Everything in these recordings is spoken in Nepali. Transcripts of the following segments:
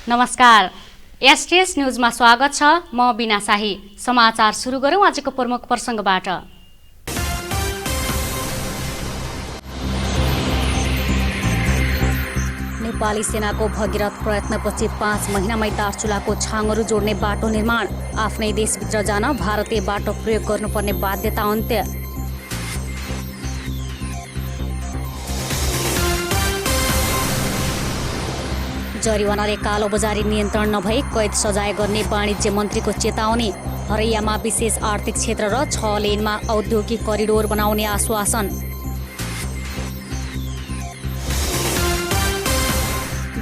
नमस्कार। एसटीएस न्यूजमा स्वागत छ। म बिना शाही। समाचार सुरु गरौँ आजको प्रमुख प्रसंगबाट। नेपाली सेनाको भगीरथ प्रयत्नपछि 5 महिनामै दार्चुलाको छाङहरू जोड्ने बाटो निर्माण। आफ्नै देशभित्र जान भारतीय बाटो प्रयोग गर्नुपर्ने बाध्यता अन्त्य। जरिवानाले कालोबजारी नियन्त्रण नभई कैद सजाय गर्ने वाणिज्य मन्त्रीको चेतावनी। हरैयामा विशेष आर्थिक क्षेत्र र 6 लेनमा औद्योगिक करिडोर बनाउने आश्वासन।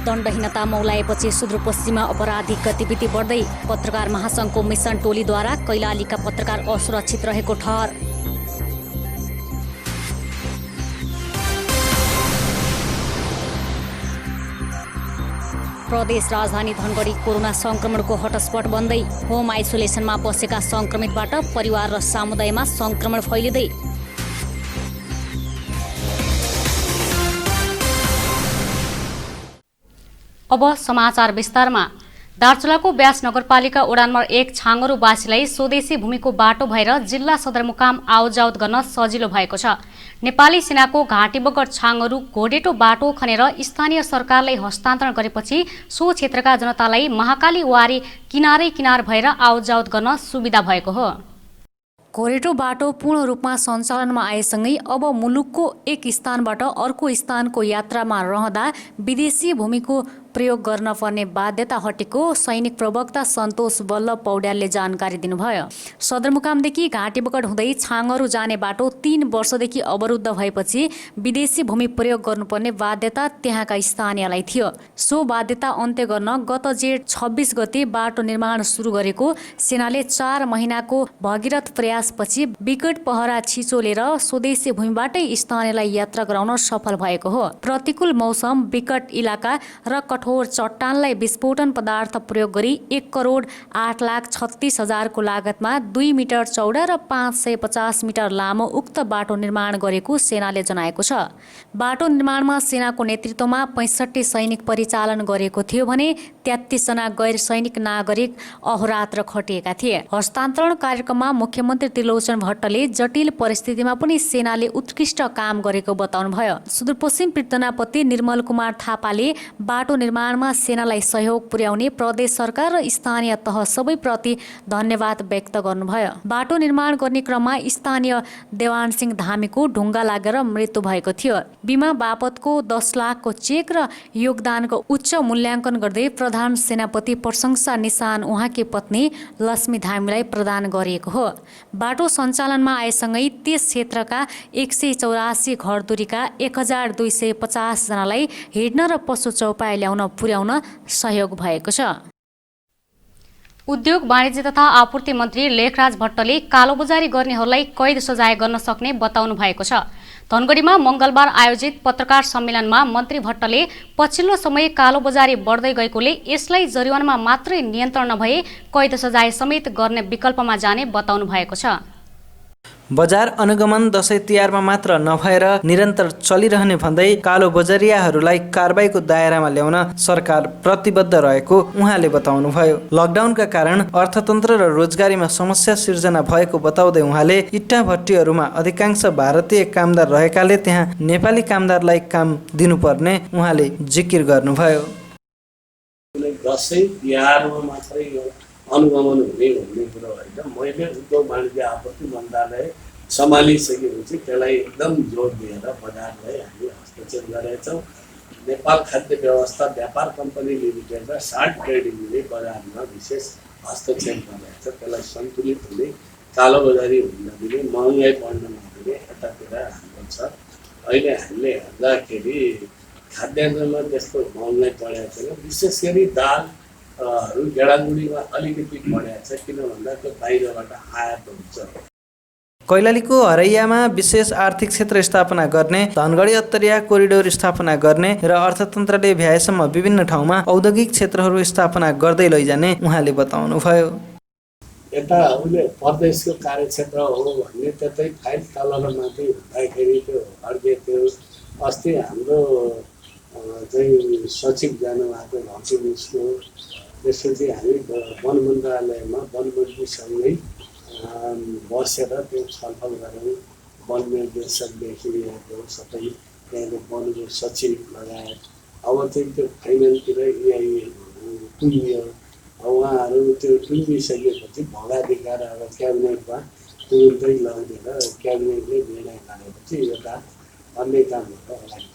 दण्डहीनता मौलाएपछि सुदूरपश्चिममा अपराधिक गतिविधि बढ्दै। पत्रकार महासङ्घको मिसन टोलीद्वारा कैलालीका पत्रकार असुरक्षित रहेको ठहर। प्रदेश राजधानी धनगढी कोरोना संक्रमणको हटस्पट बन्दै। होम आइसोलेसनमा बसेका संक्रमितबाट परिवार र समुदायमा संक्रमण फैलिँदै। अब समाचार विस्तारमा। दार्चुलाको व्यास नगरपालिका वडा नम्बर 1 छाङरुवासीलाई स्वदेशी भूमिको बाटो भएर जिल्ला सदरमुकाम आवजावत गर्न सजिलो भएको छ। नेपाली सेनाको घाँटी बगर छाङरू घोडेटो बाटो खनेर स्थानीय सरकारलाई हस्तान्तरण गरेपछि सो क्षेत्रका जनतालाई महाकाली वारी किनारै भएर आवजावत गर्न सुविधा भएको हो। घोरेटो बाटो पूर्ण रूपमा सञ्चालनमा आएसँगै अब मुलुकको एक स्थानबाट अर्को स्थानको यात्रामा रहँदा विदेशी भूमिको प्रयोग गर्न पर्ने बाध्यता हटेको सैनिक प्रवक्ता सन्तोष वल्लभ पौड्यालले जानकारी दिनुभयो। सदरमुकामदेखि घाँटीबगड हुँदै छाङहरू जाने बाटो 3 वर्षदेखि अवरुद्ध भएपछि विदेशी भूमि प्रयोग गर्नुपर्ने बाध्यता त्यहाँका स्थानीयलाई थियो। सो बाध्यता अन्त्य गर्न गत जेठ 26 गते बाटो निर्माण सुरु गरेको सेनाले 4 महिनाको भगीरथ प्रयासपछि विकट पहरा छिचोलेर स्वदेशी भूमिबाटै स्थानीयलाई यात्रा गराउन सफल भएको हो। प्रतिकूल मौसम, विकट इलाका र कठोर चट्टानलाई विस्फोटन पदार्थ प्रयोग गरी 1,08,36,000 को लागतमा 2 मिटर चौडा र 550 मिटर लामो उक्त बाटो निर्माण गरेको सेनाले जनाएको छ। बाटो निर्माणमा सेनाको नेतृत्वमा 65 सैनिक परिचालन गरेको थियो भने 33 जना गैर सैनिक नागरिक अहोरात्र खटिएका थिए। हस्तान्तरण कार्यक्रममा मुख्यमन्त्री त्रिलोचन भट्टले जटिल परिस्थितिमा पनि सेनाले उत्कृष्ट काम गरेको बताउनुभयो। सुदूरपश्चिम पीर्तनापति निर्मल कुमार थापाले बाटो निर्माणमा सेनालाई सहयोग पुर्याउने प्रदेश सरकार र स्थानीय तह सबैप्रति धन्यवाद व्यक्त गर्नुभयो। बाटो निर्माण गर्ने क्रममा स्थानीय देवान सिंह धामीको ढुङ्गा लागेर मृत्यु भएको थियो। बिमा बापतको 10 लाखको चेक र योगदानको उच्च मूल्याङ्कन गर्दै प्रधान सेनापति प्रशंसा निशान उहाँकी पत्नी लक्ष्मी धामीलाई प्रदान गरिएको हो। बाटो सञ्चालनमा आएसँगै त्यस क्षेत्रका 184 घरधुरीका 1250 जनालाई हिँड्न र पशु चौपाई ल्याउन पुर्याउन सहयोग भएको छ। उद्योग वाणिज्य तथा आपूर्ति मन्त्री लेखराज भट्टले कालोबजारी गर्नेहरूलाई कैद सजाय गर्न सक्ने बताउनु भएको छ। धनगढीमा मंगलबार आयोजित पत्रकार सम्मेलनमा मन्त्री भट्टले पछिल्लो समय कालोबजारी बढ्दै गएकोले यसलाई जरिवानामा मात्रै नियन्त्रण नभए कैद सजाय समेत गर्ने विकल्पमा जाने बताउनु भएको छ। बजार अनुगमन दशैं तिहारमा मात्र नभएर निरन्तर चलिरहने भन्दै कालो बजारियाहरूलाई कारबाहीको दायरामा ल्याउन सरकार प्रतिबद्ध रहेको उहाँले बताउनुभयो। लकडाउनका कारण अर्थतन्त्र र रोजगारीमा समस्या सिर्जना भएको बताउँदै उहाँले इट्टा भट्टीहरूमा अधिकांश भारतीय कामदार रहेकाले त्यहाँ नेपाली कामदारलाई काम दिनुपर्ने उहाँले जिकिर गर्नुभयो। दशैं तिहारमा मात्रै अनुगमन हुने भन्ने कुरा होइन। मैले उद्योग वाणिज्य आपूर्ति मन्त्रालय सम्हालिसकेपछि त्यसलाई एकदम जोड दिएर बजारलाई हामी हस्तक्षेप गरेका छौँ। नेपाल खाद्य व्यवस्था व्यापार कम्पनी लिमिटेड र सार्ट ट्रेडिङले बजारमा विशेष हस्तक्षेप गरेको छ। त्यसलाई सन्तुलित हुने, कालोबजारी हुन नदिने, महँगाई बढ्न नदिने यतातिर हाम्रो छ। अहिले हामीले हेर्दाखेरि खाद्यान्नमा त्यस्तो महँगाई बढेको छैन। विशेष गरी दाल गेडागुडीमा अलिकति बढेको छ, किन भन्दा त्यो बाहिरबाट आयात हुन्छ। कैलालीको हरैयामा विशेष आर्थिक क्षेत्र स्थापना गर्ने, धनगढी अत्तरिया कोरिडोर स्थापना गर्ने र अर्थतन्त्रले भ्याएसम्म विभिन्न ठाउँमा औद्योगिक क्षेत्रहरू स्थापना गर्दै लैजाने उहाँले बताउनुभयो। यता उसले प्रदेशको कार्यक्षेत्र हो भन्ने त्यतै फाइल तल र माथि हुँदाखेरि त्यो अर्के त्यो अस्ति हाम्रो चाहिँ सचिव जानुभएको भन्छ उसको। त्यसपछि हामी वन मन्त्रालयमा वनमन्त्रीसँगै बसेर त्यो छलफल गऱ्यौँ। वन निर्देशकदेखि यहाँको सबै त्यहाँको वनको सचिव लगायत। अब चाहिँ त्यो फाइनलतिर एआई टुङ्गियो। उहाँहरू त्यो टुङ्गिसकेपछि भगाधिकार अब क्याबिनेटमा तुरुन्तै लगिदिएर क्याबिनेटले निर्णय गरेपछि एउटा अन्य कामहरू अगाडि।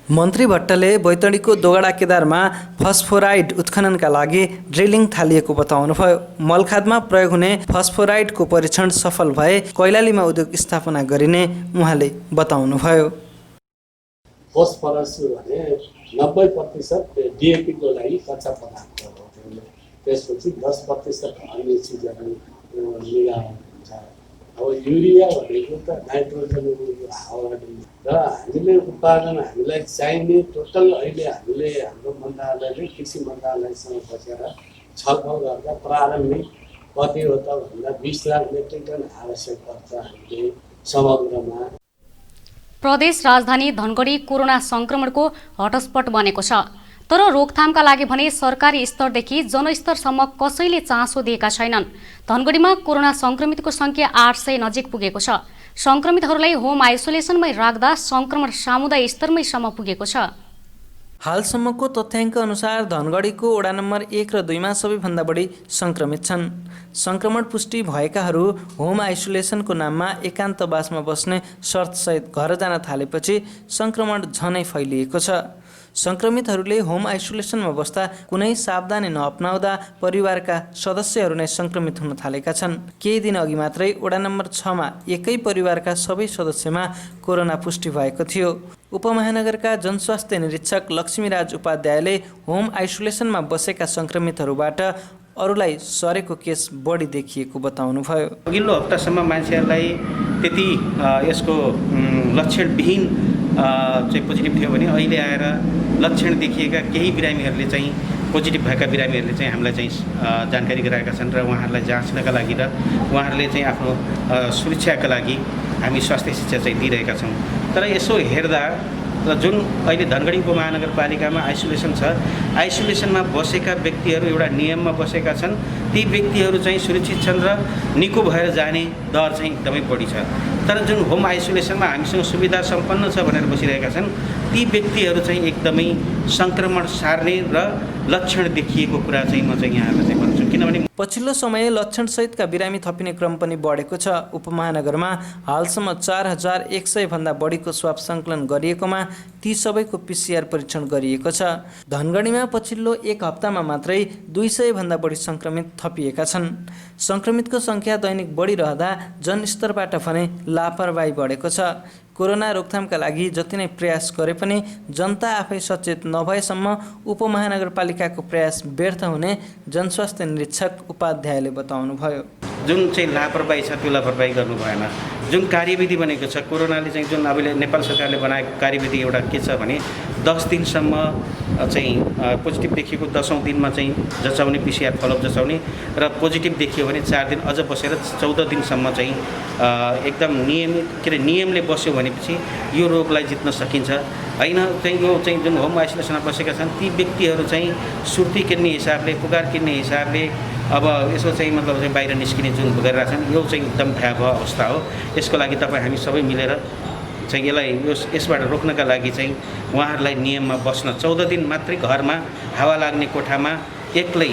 मन्त्री भट्टले बैतडीको दोगडा केदारमा फस्फोराइड उत्खननका लागि ड्रिलिङ थालिएको बताउनुभयो। मलखादमा प्रयोग हुने फस्फोराइडको परीक्षण सफल भए कैलालीमा उद्योग स्थापना गरिने उहाँले बताउनुभयो। फस्फरस भने 90% डिएपीको लागि कच्चा पदार्थ हो। त्यसपछि 10% अन्य चिजहरू मिलाएर हुन्छ। अब युरिया भनेको त नाइट्रोजनको हावाबाट र हामीले उत्पादन हामीलाई चाहिने टोटल अहिले हामीले हाम्रो मन्त्रालयले कृषि मन्त्रालयसँग बसेर छलफल गर्दा प्रारम्भिक कति हो त भन्दा 20 लाख मेट्रिक टन आवश्यक पर्छ हामीले समग्रमा। प्रदेश राजधानी धनगढी कोरोना संक्रमणको हटस्पट बनेको छ। तर रोकथामका लागि भने सरकारी स्तरदेखि जनस्तरसम्म कसैले चासो दिएका छैनन्। धनगढीमा कोरोना संक्रमितको संख्या 800 नजिक पुगेको छ। संक्रमितहरूलाई होम आइसोलेसनमै राख्दा संक्रमण समुदाय स्तरमै सम्म पुगेको छ। हालसम्मको तथ्याङ्क अनुसार धनगढीको वडा नम्बर 1 र 2 मा सबैभन्दा बढी संक्रमित छन्। संक्रमण पुष्टि भएकाहरू होम आइसोलेसनको नाममा एकान्तवासमा बस्ने शर्तसहित घर जान थालेपछि संक्रमण झनै फैलिएको छ। संक्रमितहरूले होम आइसोलेसनमा बस्दा कुनै सावधानी नअपनाउँदा परिवारका सदस्यहरू नै संक्रमित हुन थालेका छन्। केही दिन अघि मात्रै वडा नम्बर 6 मा एकै परिवारका सबै सदस्यमा कोरोना पुष्टि भएको थियो। उपमहानगरका जनस्वास्थ्य निरीक्षक लक्ष्मीराज उपाध्यायले होम आइसोलेसनमा बसेका संक्रमितहरूबाट अरूलाई सरेको केस बढी देखिएको बताउनुभयो। अघिल्लो हप्तासम्म मान्छेहरूलाई त्यति यसको लक्षणविहीन चाहिँ पोजिटिभ थियो भने अहिले आएर लक्षण देखिएका केही बिरामीहरूले चाहिँ पोजिटिभ भएका बिरामीहरूले चाहिँ हामीलाई चाहिँ जानकारी गराएका छन् र उहाँहरूलाई जाँच्नका लागि र उहाँहरूले चाहिँ आफ्नो सुरक्षाका लागि हामी स्वास्थ्य शिक्षा चाहिँ दिइरहेका छौँ। तर यसो हेर्दा र जुन अहिले धनगढी उपमहानगरपालिकामा आइसोलेसन छ, आइसोलेसनमा बसेका व्यक्तिहरू एउटा नियममा बसेका छन्। ती व्यक्तिहरू चाहिँ सुरक्षित छन् र निको भएर जाने दर चाहिँ एकदमै बढी छ। तर जुन होम आइसोलेसनमा हामीसँग सुविधा सम्पन्न छ भनेर बसिरहेका छन्, ती व्यक्तिहरू चाहिँ एकदमै सङ्क्रमण सार्ने र लक्षण देखिएको कुरा चाहिँ म चाहिँ यहाँलाई चाहिँ भन्छु। किनभने पछिल्लो समय लक्षणसहितका बिरामी थपिने क्रम पनि बढेको छ। उपमहानगरमा हालसम्म 4100 भन्दा बढीको स्वाब सङ्कलन गरिएकोमा ती सबैको पिसिआर परीक्षण गरिएको छ। धनगढीमा पछिल्लो एक हप्तामा मात्रै 200 भन्दा बढी संक्रमित थपिएका छन्। संक्रमितको सङ्ख्या दैनिक बढिरहँदा जनस्तरबाट भने लापरवाही बढेको छ। कोरोना रोकथामका लागि जति नै प्रयास गरे पनि जनता आफै सचेत नभएसम्म उपमहानगरपालिकाको प्रयास व्यर्थ हुने जनस्वास्थ्य निरीक्षक उपाध्यायले बताउनुभयो। जुन चाहिँ लापरवाही छ त्यो लापरवाही गर्नु भएन। जुन कार्यविधि बनेको छ कोरोनाले चाहिँ जुन अहिले नेपाल सरकारले बनाएको कार्यविधि एउटा के छ भने 10 दिनसम्म चाहिँ पोजिटिभ देखिएको 10औँ दिनमा चाहिँ जचाउने पिसिआर फलोअप जचाउने र पोजिटिभ देखियो भने 4 दिन अझ बसेर 14 दिनसम्म चाहिँ एकदम नियमले बस्यो भनेपछि यो रोगलाई जित्न सकिन्छ। होइन चाहिँ यो चाहिँ जुन होम आइसोलेसनमा बसेका छन् ती व्यक्तिहरू चाहिँ सुर्ती किन्ने हिसाबले पुकार किन्ने हिसाबले अब यसो चाहिँ मतलब चाहिँ बाहिर निस्किने जुन गरिरहेका छन् यो चाहिँ एकदम भयावह अवस्था हो। यसको लागि तपाईँ हामी सबै मिलेर चाहिँ यसबाट रोक्नका लागि चाहिँ उहाँहरूलाई नियममा बस्न 14 दिन मात्रै घरमा हावा लाग्ने कोठामा एक्लै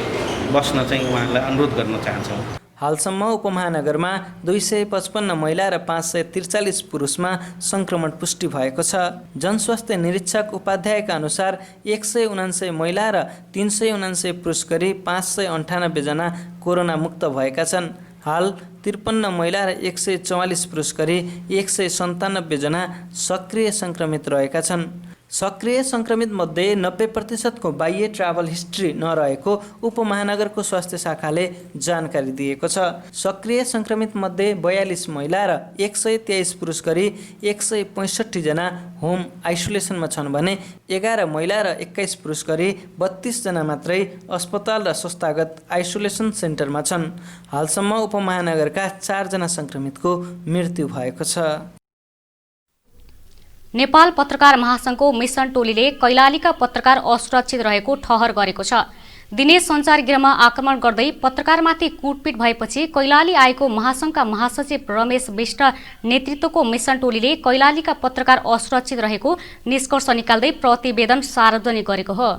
बस्न चाहिँ उहाँहरूलाई अनुरोध गर्न चाहन्छौँ। हालसम्म उपमहानगरमा 255 महिला र 543 पुरुषमा संक्रमण पुष्टि भएको छ। जनस्वास्थ्य निरीक्षक उपाध्यायका अनुसार 179 महिला र 379 पुरुष गरी 598 जना कोरोना मुक्त भएका छन्। हाल 53 महिला र 144 पुरुष गरी 197 जना सक्रिय संक्रमित रहेका छन्। सक्रिय संक्रमित मध्ये 90% को बाह्य ट्राभल हिस्ट्री नरहेको उपमहानगरको स्वास्थ्य शाखाले जानकारी दिएको छ। सक्रिय संक्रमित मध्ये 42 महिला र 123 पुरुष गरी 165 जना होम आइसोलेसनमा छन् भने 11 महिला र 21 पुरुष गरी 32 जना मात्रै अस्पताल र संस्थागत आइसोलेसन सेन्टरमा छन्। हालसम्म उपमहानगरका 4 जना संक्रमितको मृत्यु भएको छ। नेपाल पत्रकार महासंघको मिसन टोलीले कैलालीका पत्रकार असुरक्षित रहेको ठहर गरेको छ। दिनेश सञ्चार गृहमा आक्रमण गर्दै पत्रकारमाथि कुटपिट भएपछि कैलाली आएको महासंघका महासचिव रमेश विष्ट नेतृत्वको मिसन टोलीले कैलालीका पत्रकार असुरक्षित रहेको निष्कर्ष निकाल्दै प्रतिवेदन सार्वजनिक गरेको हो।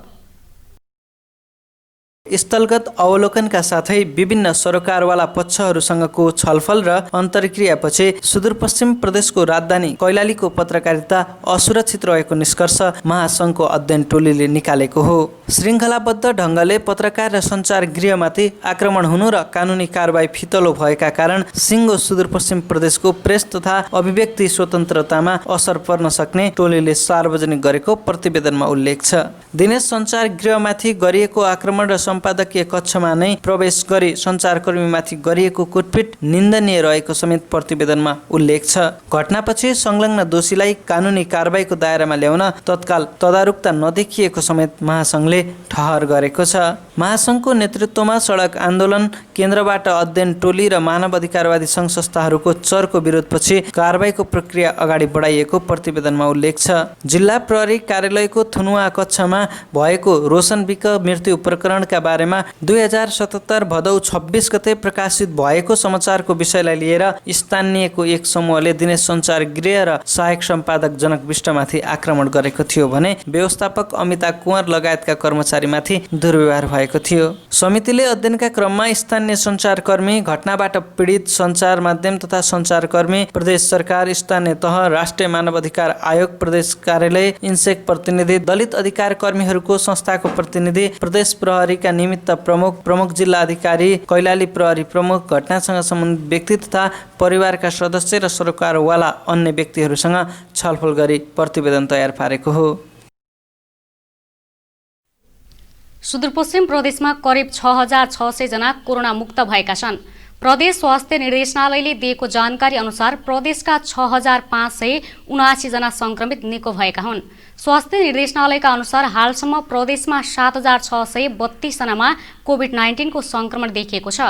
स्थलगत अवलोकनका साथै विभिन्न सरोकारवाला पक्षहरूसँगको छलफल र अन्तर्क्रियापछि सुदूरपश्चिम प्रदेशको राजधानी कैलालीको पत्रकारिता असुरक्षित रहेको निष्कर्ष महासंघको अध्ययन टोलीले निकालेको हो। श्रृङ्खलाबद्ध ढङ्गले पत्रकार र सञ्चार गृहमाथि आक्रमण हुनु र कानुनी कारबाही फितलो भएका कारण सिङ्गो सुदूरपश्चिम प्रदेशको प्रेस तथा अभिव्यक्ति स्वतन्त्रतामा असर पर्न सक्ने टोलीले सार्वजनिक गरेको प्रतिवेदनमा उल्लेख छ। दिनेश सञ्चार गृहमाथि गरिएको आक्रमण र सम्पादकीय कक्षमा नै प्रवेश गरी सञ्चारकर्मीमाथि गरिएको कुटपिट निन्दनीय रहेको समेत प्रतिवेदनमा उल्लेख छ। घटनापछि संलग्न दोषीलाई कानुनी कारबाहीको दायरामा ल्याउन तत्काल तदारुकता नदेखिएको समेत महासंघले ठहर गरेको छ। महासंघको नेतृत्वमा सडक आन्दोलन, केन्द्रबाट अध्ययन टोली र मानव अधिकारवादी सङ्घ संस्थाहरूको चर्को विरोधपछि कारबाहीको प्रक्रिया अगाडि बढाइएको प्रतिवेदनमा उल्लेख छ। जिल्ला प्रहरी कार्यालयको थुनुवा कक्षमा भएको रोशन विक मृत्यु प्रकरणका बारेमा 2077 भदौ 26 गते प्रकाशित भएको समाचारको विषयलाई लिएर स्थानीयको एक समूहले दिनेश सञ्चार गृह र सहायक सम्पादक जनक विष्टमाथि आक्रमण गरेको थियो भने व्यवस्थापक अमिता कुँवर लगायतका कर्मचारीमाथि दुर्व्यवहार भएको थियो। समितिले अध्ययनका क्रममा स्थानीय सञ्चारकर्मी, घटनाबाट पीडित सञ्चार माध्यम तथा सञ्चारकर्मी, प्रदेश सरकार, स्थानीय तह, राष्ट्रिय मानवाधिकार आयोग, प्रदेश कार्यालय, इन्सेक प्रतिनिधि, दलित अधिकार कर्मीहरूको संस्थाको प्रतिनिधि, प्रदेश प्रहरीका निमित्त प्रमुख जिल्ला अधिकारी, कैलाली प्रहरी प्रमुख, घटनासँग सम्बन्धित व्यक्ति तथा परिवारका सदस्य र सरोकारवाला अन्य व्यक्तिहरूसँग छलफल गरी प्रतिवेदन तयार पारेको हो। सुदूरपश्चिम प्रदेशमा करिब 6600 जना कोरोना मुक्त भएका छन्। प्रदेश स्वास्थ्य निर्देशनालयले दिएको जानकारी अनुसार प्रदेशका 6579 जना संक्रमित निको भएका हुन्। स्वास्थ्य निर्देशनालयका अनुसार हालसम्म प्रदेशमा 7632 जनामा कोभिड-19 को संक्रमण देखिएको छ।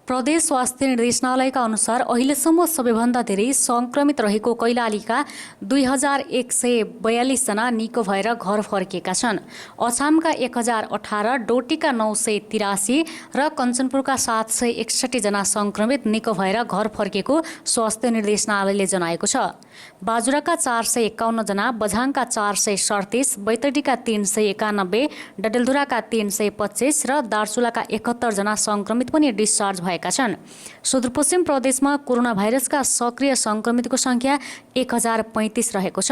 प्रदेश स्वास्थ्य निर्देशनालयका अनुसार अहिलेसम्म सबैभन्दा धेरै संक्रमित रहेको कैलालीका 2142 जना निको भएर घर फर्किएका छन्। अछामका 1018, डोटीका 983 र कञ्चनपुरका 761 जना संक्रमित निको भएर घर फर्किएको स्वास्थ्य निर्देशनालयले जनाएको छ। बाजुराका 451 जना, बझाङका 437, बैतडीका 391, डडेलधुराका 325 र दार्चुलाका 71 जना संक्रमित पनि डिस्चार्ज भएका छन्। सुदूरपश्चिम प्रदेशमा कोरोना भाइरसका सक्रिय संक्रमितको संख्या 1035 रहेको छ।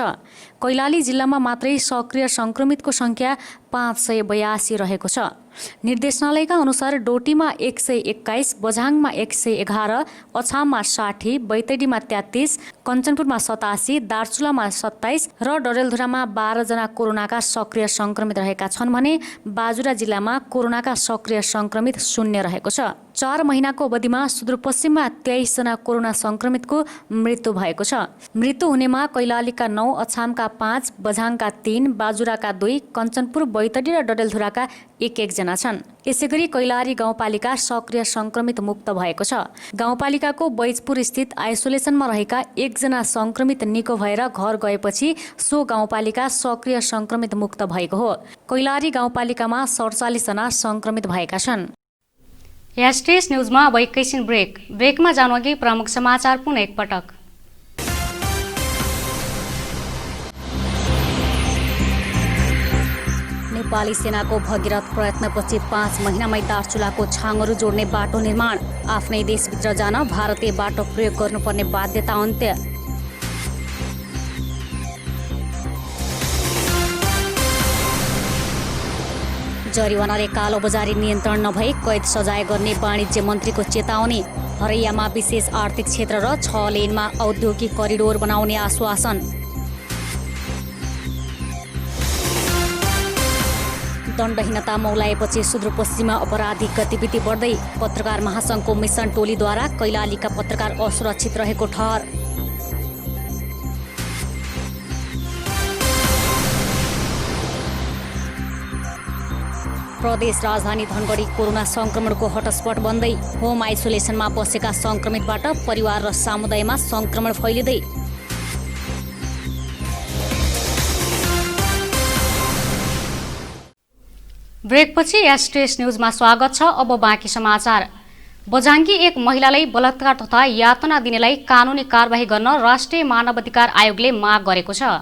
कैलाली जिल्लामा मात्रै सक्रिय संक्रमितको संख्या 582 रहेको छ। निर्देशनालयका अनुसार डोटीमा 121, बझाङमा 111, अछाममा 60, बैतडीमा 33, कञ्चनपुरमा 87, दार्चुलामा 27 र डडेलधुरामा 12 जना कोरोनाका सक्रिय संक्रमित रहेका छन् भने बाजुरा जिल्लामा कोरोनाका सक्रिय संक्रमित 0 रहेको छ। 4 महिनाको अवधिमा सुदूरपश्चिममा 23 जना कोरोना संक्रमितको मृत्यु भएको छ। मृत्यु हुनेमा कैलालीका 9, अछामका 5, बझाङका 3, बाजुराका 2, कञ्चनपुर, बैतडी र डडेलधुराका 1-1 जना छन्। यसैगरी कैलाली गाउँपालिका सक्रिय संक्रमित मुक्त भएको छ। गाउँपालिकाको बैजपुर स्थित आइसोलेसनमा रहेका 1 जना संक्रमित निको भएर घर गएपछि सो गाउँपालिका सक्रिय संक्रमित मुक्त भएको हो। कैलाली गाउँपालिकामा 47 जना संक्रमित भएका छन्। एसटीएस न्यूजमा अब एकैछिन ब्रेकमा जानुअघि प्रमुख समाचार पुनः एकपटक। नेपाली सेनाको भगीरथ प्रयत्नपछि 5 महिनामै दार्चुलाको छाङहरू जोड्ने बाटो निर्माण। आफ्नै देशभित्र जान भारतीय बाटो प्रयोग गर्नुपर्ने बाध्यता अन्त्य। जरिवानाले कालोबजारी नियन्त्रण नभई कैद सजाय गर्ने वाणिज्य मन्त्रीको चेतावनी। हरैयामा विशेष आर्थिक क्षेत्र र 6 लेनमा औद्योगिक करिडोर बनाउने आश्वासन। दण्डहीनता मौलाएपछि सुदूरपश्चिममा अपराधिक गतिविधि बढ्दै। पत्रकार महासंघको मिसन टोलीद्वारा कैलालीका पत्रकार असुरक्षित रहेको ठहर। प्रदेश राजधानी धनगढी कोरोना संक्रमणको हटस्पट बन्दै। होम आइसोलेसनमा बसेका संक्रमितबाट परिवार र समुदायमा संक्रमण फैलिँदै। ब्रेकपछि एसटीएस न्यूजमा स्वागत छ। अब बाँकी समाचार। बझाङ्गी एक महिलालाई बलात्कार तथा यातना दिनेलाई कानुनी कारबाही गर्न राष्ट्रिय मानवाधिकार आयोगले माग गरेको छ।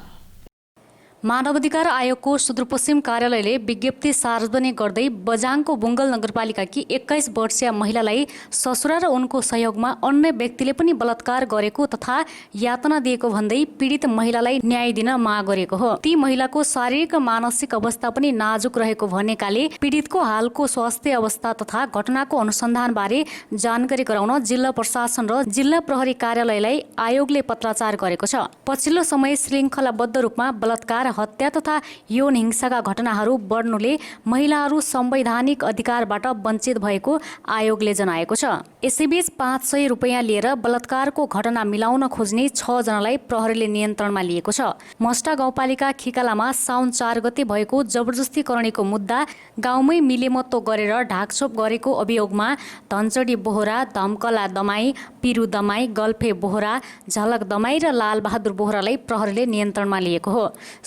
मानवाधिकार आयोगको सुदूरपश्चिम कार्यालयले विज्ञप्ति सार्वजनिक गर्दै बझाङको बुङ्गल नगरपालिकाकी 21 वर्षीय महिलालाई ससुरा र उनको सहयोगमा अन्य व्यक्तिले पनि बलात्कार गरेको तथा यातना दिएको भन्दै पीडित महिलालाई न्याय दिन माग गरेको हो। ती महिलाको शारीरिक र मानसिक अवस्था पनि नाजुक रहेको भनेकाले पीडितको हालको स्वास्थ्य अवस्था तथा घटनाको अनुसन्धानबारे जानकारी गराउन जिल्ला प्रशासन र जिल्ला प्रहरी कार्यालयलाई आयोगले पत्राचार गरेको छ। पछिल्लो समय श्रृङ्खलाबद्ध रूपमा बलात्कार, हत्या तथा यौन हिंसाका घटनाहरू बढ्नुले महिलाहरू संवैधानिक अधिकारबाट वञ्चित भएको आयोगले जनाएको छ। यसैबीच 500 रुपैयाँ लिएर बलात्कारको घटना मिलाउन खोज्ने 6 जनालाई प्रहरीले नियन्त्रणमा लिएको छ। मस्टा गाउँपालिका खिकालामा साउन 4 गते भएको जबरजस्ती करणीको मुद्दा गाउँमै मिलेमत्तो गरेर ढाकछोप गरेको अभियोगमा धनचडी बोहरा, धमकला दमाई, पिरु दमाई, गल्फे बोहरा, झलक दमाई र लालबहादुर बोहरालाई प्रहरीले नियन्त्रणमा लिएको हो।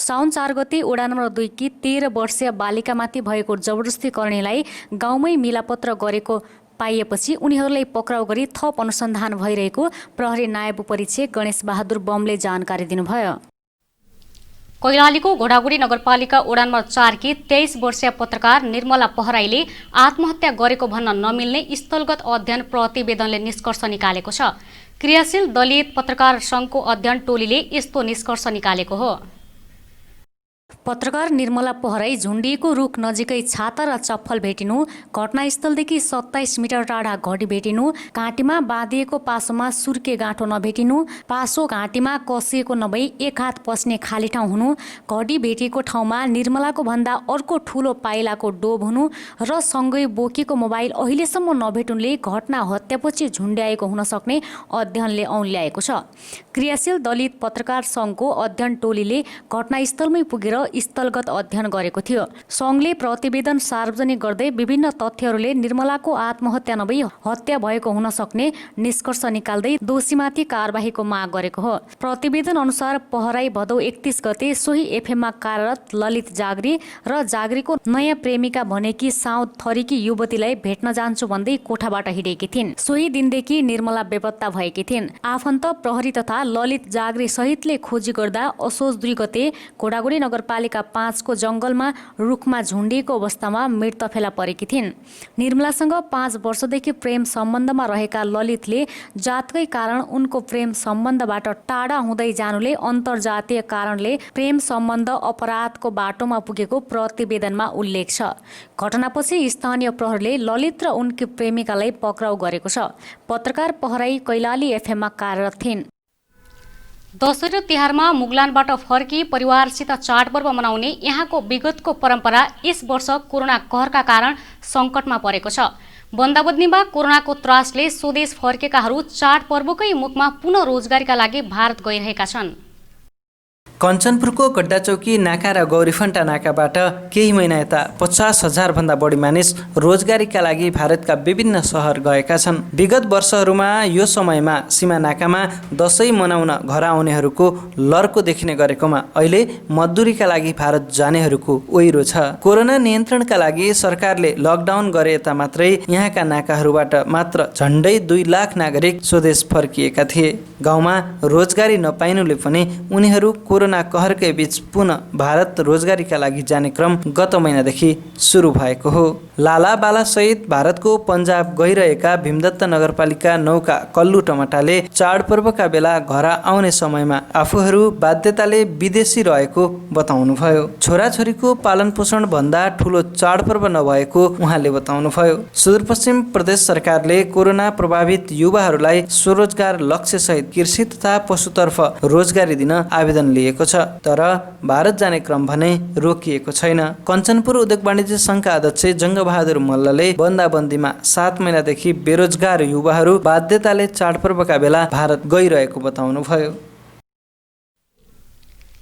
साउन 4 गते वडा नम्बर 2 की 13 वर्षीय बालिकामाथि भएको जबरजस्ती करणीलाई गाउँमै मिलापत्र गरेको पाइएपछि उनीहरूलाई पक्राउ गरी थप अनुसन्धान भइरहेको प्रहरी नायब उपरीक्षक गणेश बहादुर बमले जानकारी दिनुभयो। कैलालीको घोडागुडी नगरपालिका वडा नम्बर 4 की 23 वर्षीय पत्रकार निर्मला पहराईले आत्महत्या गरेको भन्न नमिल्ने स्थलगत अध्ययन प्रतिवेदनले निष्कर्ष निकालेको छ। क्रियाशील दलित पत्रकार सङ्घको अध्ययन टोलीले यस्तो निष्कर्ष निकालेको हो। पत्रकार निर्मला पहराई झुन्डिएको रुख नजिकै छाता र चप्पल भेटिनु, घटनास्थलदेखि 27 मिटर टाढा घडी भेटिनु, घाँटीमा बाँधिएको पासोमा सुर्के गाँठो नभेटिनु, पासो घाँटीमा कसिएको नभई एक हात पस्ने खाली ठाउँ हुनु, घडी भेटिएको ठाउँमा निर्मलाको भन्दा अर्को ठुलो पाइलाको डोब हुनु र सँगै बोकेको मोबाइल अहिलेसम्म नभेटुनुले घटना हत्यापछि झुन्ड्याएको हुन सक्ने अध्ययनले औँल्याएको छ। क्रियाशील दलित पत्रकार सङ्घको अध्ययन टोलीले घटनास्थलमै पुगेर स्थलगत अध्ययन गरेको थियो। सङ्घले प्रतिवेदन सार्वजनिक गर्दै विभिन्न तथ्यहरूले निर्मलाको आत्महत्या नभई हत्या भएको हुन सक्ने निष्कर्ष निकाल्दै दोषीमाथि कारबाहीको माग गरेको हो। प्रतिवेदन अनुसार पहराई भदौ 31 गते सोही एफएममा कार्यरत ललित जागरी र जागरीको नयाँ प्रेमिका भनेकी साउद थरीकी युवतीलाई भेट्न जान्छु भन्दै कोठाबाट हिँडेकी थिइन्। सोही दिनदेखि निर्मला बेपत्ता भएकी थिइन्। आफन्त, प्रहरी तथा ललित जागरी सहितले खोजी गर्दा असोज 2 गते घोडागुडी नगरपालिका 5 को जंगलमा रुखमा झुन्डिएको अवस्थामा मृत फेला परेकी थिइन्। निर्मलासँग 5 वर्षदेखि प्रेम सम्बन्धमा रहेका ललितले जातकै कारण उनको प्रेम सम्बन्धबाट टाढा हुँदै जानुले अन्तर्जातीय कारणले प्रेम सम्बन्ध अपराधको बाटोमा पुगेको प्रतिवेदनमा उल्लेख छ। घटनापछि स्थानीय प्रहरीले ललित र उनकी प्रेमिकालाई पक्राउ गरेको छ। पत्रकार पहराई कैलाली एफएममा कार्यरत थिइन्। दशैं र तिहारमा मुगलानबाट फर्की परिवारसित चाडपर्व मनाउने यहाँको विगतको परम्परा यस वर्ष कोरोना कहरका कारण सङ्कटमा परेको छ। बन्दाबन्दीमा कोरोनाको त्रासले स्वदेश फर्केकाहरू चाडपर्वकै मुखमा पुनः रोजगारीका लागि भारत गइरहेका छन्। कञ्चनपुरको गड्डाचौकी नाका र गौरीफन्टा नाकाबाट केही महिना यता 50,000 भन्दा बढी मानिस रोजगारीका लागि भारतका विभिन्न सहर गएका छन्। विगत वर्षहरूमा यो समयमा सीमा नाकामा दशैं मनाउन घर आउनेहरूको लर्को देखिने गरेकोमा अहिले मजदुरीका लागि भारत जानेहरूको ओहिरो छ। कोरोना नियन्त्रणका लागि सरकारले लकडाउन गरे यता मात्रै यहाँका नाकाहरूबाट मात्र झन्डै 2 लाख नागरिक स्वदेश फर्किएका थिए। गाउँमा रोजगारी नपाइनुले पनि उनीहरू कोरोना कहरकै बीच पुनः भारत रोजगारीका लागि जाने क्रम गत महिनादेखि सुरु भएको हो। लाला बाला सहित भारतको पन्जाब गइरहेका भीमदत्त नगरपालिका 9 का कल्लु टमटाले चाडपर्वका बेला घर आउने समयमा आफूहरू बाध्यताले विदेशी रहेको बताउनुभयो। छोराछोरीको पालन पोषण भन्दा ठुलो चाडपर्व नभएको उहाँले बताउनुभयो। सुदूरपश्चिम प्रदेश सरकारले कोरोना प्रभावित युवाहरूलाई स्वरोजगार लक्ष्य सहित कृषि तथा पशुतर्फ रोजगारी दिन आवेदन लिएको छ, तर भारत जाने क्रम भने रोकिएको छैन। कञ्चनपुर उद्योग वाणिज्य सङ्घका अध्यक्ष जङ्गबहादुर मल्लले बन्दाबन्दीमा 7 महिनादेखि बेरोजगार युवाहरू बाध्यताले चाडपर्वका बेला भारत गइरहेको बताउनुभयो।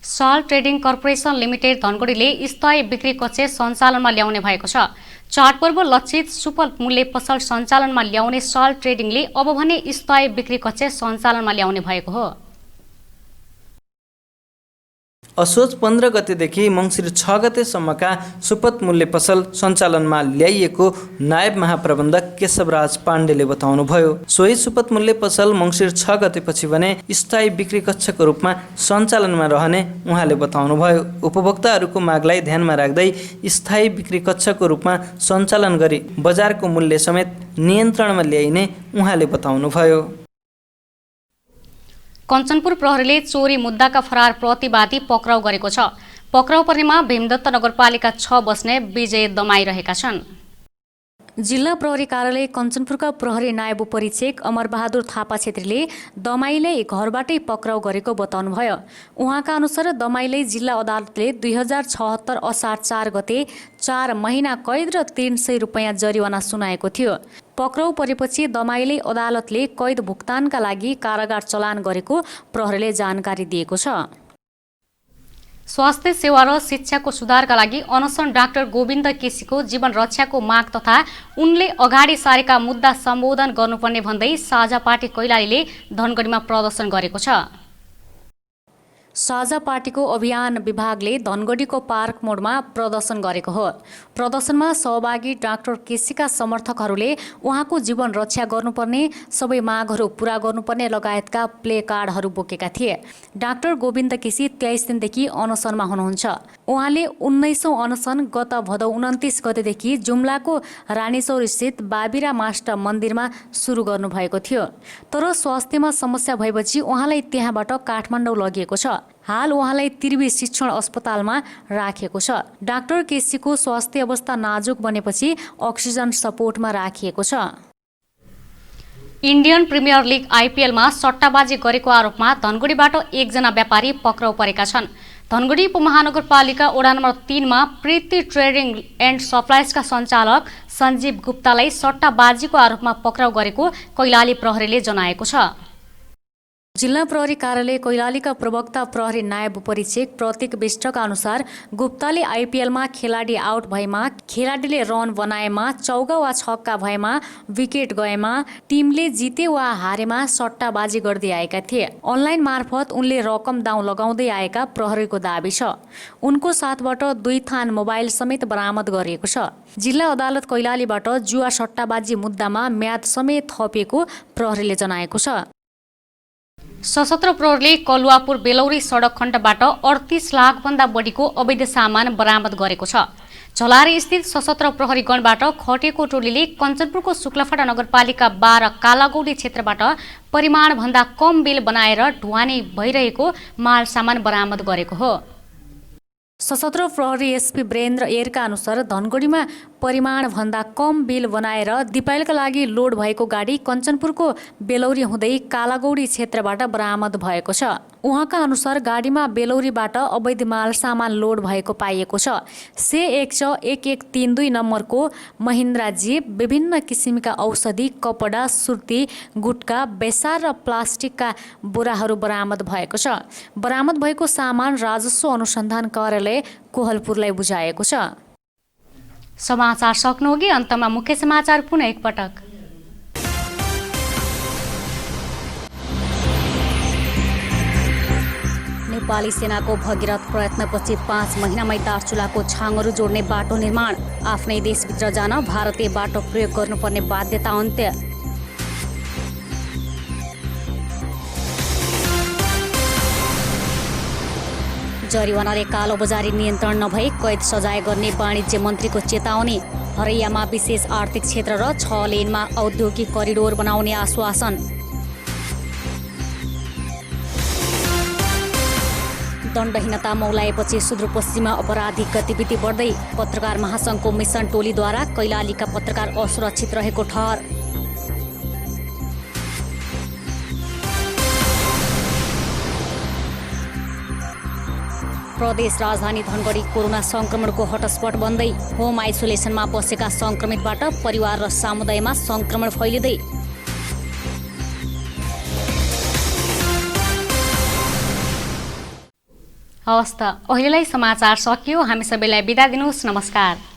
साल ट्रेडिङ कर्पोरेसन लिमिटेड धनगढीले स्थायी बिक्री कक्ष सञ्चालनमा ल्याउने भएको छ। चाडपर्व लक्षित सुपल मूल्य पसल सञ्चालनमा ल्याउने साल ट्रेडिङले अब भने स्थायी बिक्री कक्ष सञ्चालनमा ल्याउने भएको हो। असोज 15 गतेदेखि मङ्सिर 6 गतेसम्मका सुपथ मूल्य पसल सञ्चालनमा ल्याइएको नायब महाप्रबन्धक केशवराज पाण्डेले बताउनुभयो। सोही सुपथ मूल्य पसल मङ्सिर 6 गतेपछि भने स्थायी बिक्री कक्षको रूपमा सञ्चालनमा रहने उहाँले बताउनुभयो। उपभोक्ताहरूको मागलाई ध्यानमा राख्दै स्थायी बिक्री कक्षको रूपमा सञ्चालन गरी बजारको मूल्य समेत नियन्त्रणमा ल्याइने उहाँले बताउनुभयो। कञ्चनपुर प्रहरीले चोरी मुद्दाका फरार प्रतिवादी पक्राउ गरेको छ। पक्राउ पर्नेमा भीमदत्त नगरपालिका 6 बस्ने विजय दमाइरहेका छन्। जिल्ला प्रहरी कार्यालय कञ्चनपुरका प्रहरी नायब उपरीक्षक अमरबहादुर थापा छेत्रीले दमाईलाई घरबाटै पक्राउ गरेको बताउनुभयो। उहाँका अनुसार दमाईलाई जिल्ला अदालतले 2076 असार 4 गते 4 महिना कैद र 300 रुपैयाँ जरिवाना सुनाएको थियो। पक्राउ परेपछि दमाईले अदालतले कैद भुक्तानका लागि कारागार चलान गरेको प्रहरीले जानकारी दिएको छ। स्वास्थ्य सेवा र शिक्षाको सुधारका लागि अनसन डाक्टर गोविन्द केसीको जीवन रक्षाको माग तथा उनले अगाडि सारेका मुद्दा सम्बोधन गर्नुपर्ने भन्दै साझा पार्टी कैलालीले धनगढीमा प्रदर्शन गरेको छ। साझा पार्टीको अभियान विभागले धनगढीको पार्क मोडमा प्रदर्शन गरेको हो। प्रदर्शनमा सहभागी डाक्टर केसीका समर्थकहरूले उहाँको जीवन रक्षा गर्नुपर्ने, सबै मागहरू पूरा गर्नुपर्ने लगायतका प्ले कार्डहरू बोकेका थिए। डाक्टर गोविन्द केसी 23 दिनदेखि अनसनमा हुनुहुन्छ। उहाँले 19औं अनसन गत भदौ 29 गतेदेखि जुम्लाको रानीचौर स्थित बाबिरा माष्ट मन्दिरमा सुरु गर्नुभएको थियो। तर स्वास्थ्यमा समस्या भएपछि उहाँलाई त्यहाँबाट काठमाडौँ लगिएको छ। हाल उहाँलाई त्रिवी शिक्षण अस्पतालमा राखिएको छ। डाक्टर केसीको स्वास्थ्य अवस्था नाजुक बनेपछि अक्सिजन सपोर्टमा राखिएको छ। इन्डियन प्रिमियर लिग आइपिएलमा सट्टाबाजी गरेको आरोपमा धनगढीबाट एकजना व्यापारी पक्राउ परेका छन्। धनगढी उपमहानगरपालिका वडा नम्बर 3 मा प्रीति ट्रेडिङ एन्ड सप्लाइजका सञ्चालक सञ्जीव गुप्तालाई सट्टाबाजीको आरोपमा पक्राउ गरेको कैलाली प्रहरीले जनाएको छ। जिल्ला प्रहरी कार्यालय कैलालीका प्रवक्ता प्रहरी नायब उपरीक्षक प्रतीक विष्टका अनुसार गुप्ताले आइपिएलमा खेलाडी आउट भएमा, खेलाडीले रन बनाएमा, चौका वा छक्का भएमा, विकेट गएमा, टिमले जिते वा हारेमा सट्टाबाजी गर्दै आएका थिए। अनलाइन मार्फत उनले रकम दाउ लगाउँदै आएका प्रहरीको दाबी छ। उनको साथबाट 2 थान मोबाइल समेत बरामद गरिएको छ। जिल्ला अदालत कैलालीबाट जुवा सट्टाबाजी मुद्दामा म्याद समेत थपिएको प्रहरीले जनाएको छ। सशस्त्र प्रहरीले कलुवापुर बेलौरी सडक खण्डबाट 38 लाखभन्दा बढीको अवैध सामान बरामद गरेको छ। झलारी स्थित सशस्त्र प्रहरी गणबाट खटेको टोलीले कञ्चनपुरको शुक्लाफाटा नगरपालिका 12 कालागौडी क्षेत्रबाट परिमाणभन्दा कम बिल बनाएर ढुवानी भइरहेको माल सामान बरामद गरेको हो। सशस्त्र प्रहरी एसपी वीरेन्द्र एरका अनुसार धनगढीमा परिमाणभन्दा कम बिल बनाएर दिपायलका लागि लोड भएको गाडी कञ्चनपुरको बेलौरी हुँदै कालागौडी क्षेत्रबाट बरामद भएको छ। उहाँका अनुसार गाडीमा बेलौरीबाट अवैध माल सामान लोड भएको पाइएको छ। से1132 नम्बरको महिन्द्रा जीप, विभिन्न किसिमका औषधि, कपडा, सुर्ती, गुटका, बेसार र प्लास्टिकका बोराहरू बरामद भएको छ। बरामद भएको सामान राजस्व अनुसन्धान कार्यालय कोहलपुरलाई बुझाएको छ। समाचार सक्नुअघि अन्तमा मुख्य समाचार पुनः एकपटक। नेपाली सेनाको भगीरथ प्रयत्नपछि 5 महिनामै दार्चुलाको छाङहरू जोड्ने बाटो निर्माण। आफ्नै देशभित्र जान भारतीय बाटो प्रयोग गर्नुपर्ने बाध्यता अन्त्य। जरिवानाले कालोबजारी नियन्त्रण नभई कैद सजाय गर्ने वाणिज्य मन्त्रीको चेतावनी। हरैयामा विशेष आर्थिक क्षेत्र र 6 लेनमा औद्योगिक करिडोर बनाउने आश्वासन। दण्डहीनता मौलाएपछि सुदूरपश्चिममा अपराधिक गतिविधि बढ्दै। पत्रकार महासङ्घको मिसन टोलीद्वारा कैलालीका पत्रकार असुरक्षित रहेको ठहर। प्रदेश राजधानी धनगढी कोरोना संक्रमणको हटस्पट बन्दै। होम आइसोलेसनमा बसेका संक्रमितबाट परिवार र समुदायमा संक्रमण फैलिँदै। हवस् त, अहिलेलाई समाचार सकियो। हामी सबैलाई बिदा दिनुहोस्। नमस्कार।